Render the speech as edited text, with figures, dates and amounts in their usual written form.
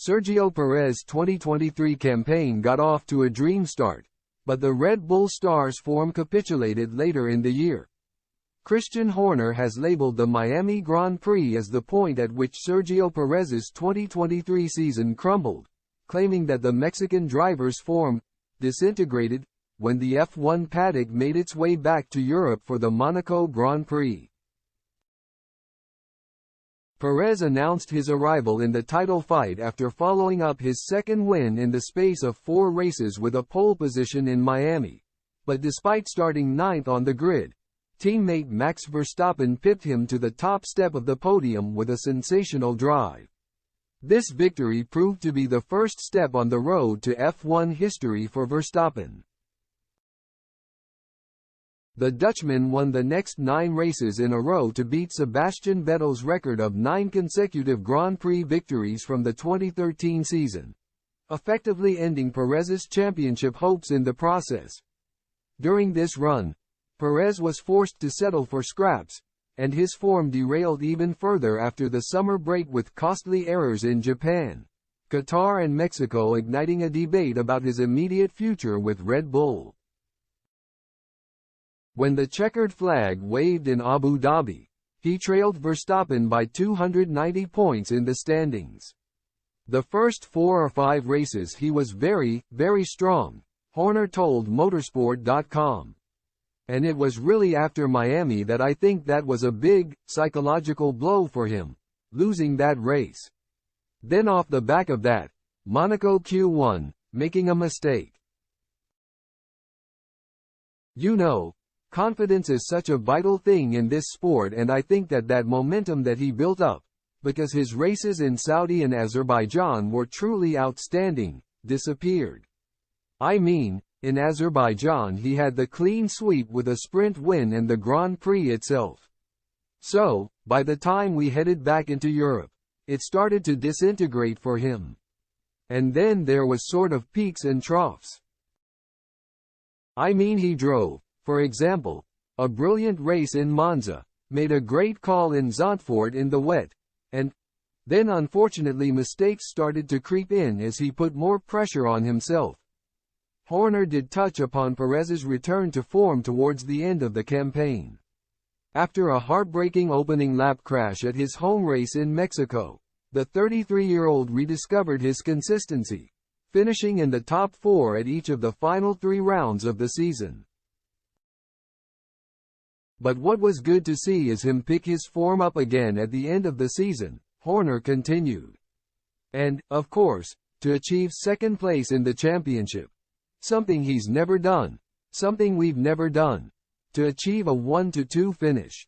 Sergio Perez 2023 campaign got off to a dream start, but the Red Bull star's form capitulated later in the year. Christian Horner has labeled the Miami Grand Prix as the point at which Sergio Perez's 2023 season crumbled, claiming that the Mexican driver's form disintegrated when the F1 paddock made its way back to Europe for the Monaco Grand Prix. Perez announced his arrival in the title fight after following up his second win in the space of 4 races with a pole position in Miami. But despite starting 9th on the grid, teammate Max Verstappen pipped him to the top step of the podium with a sensational drive. This victory proved to be the first step on the road to F1 history for Verstappen. The Dutchman won the next 9 races in a row to beat Sebastian Vettel's record of 9 consecutive Grand Prix victories from the 2013 season, effectively ending Perez's championship hopes in the process. During this run, Perez was forced to settle for scraps, and his form derailed even further after the summer break with costly errors in Japan, Qatar and Mexico, igniting a debate about his immediate future with Red Bull. When the checkered flag waved in Abu Dhabi, he trailed Verstappen by 290 points in the standings. The first 4 or 5 races he was very, very strong, Horner told Motorsport.com. And it was really after Miami that I think that was a big, psychological blow for him, losing that race. Then off the back of that, Monaco Q1, making a mistake. You know, confidence is such a vital thing in this sport, and I think that momentum that he built up, because his races in Saudi and Azerbaijan were truly outstanding, disappeared. I mean, in Azerbaijan he had the clean sweep with a sprint win and the Grand Prix itself. So, by the time we headed back into Europe, it started to disintegrate for him. And then there was sort of peaks and troughs. I mean, he drove, for example, a brilliant race in Monza, made a great call in Zandvoort in the wet, and then unfortunately mistakes started to creep in as he put more pressure on himself. Horner did touch upon Perez's return to form towards the end of the campaign. After a heartbreaking opening lap crash at his home race in Mexico, the 33-year-old rediscovered his consistency, finishing in the top 4 at each of the final 3 rounds of the season. But what was good to see is him pick his form up again at the end of the season, Horner continued. And, of course, to achieve second place in the championship. Something he's never done. Something we've never done. To achieve a 1-2 finish.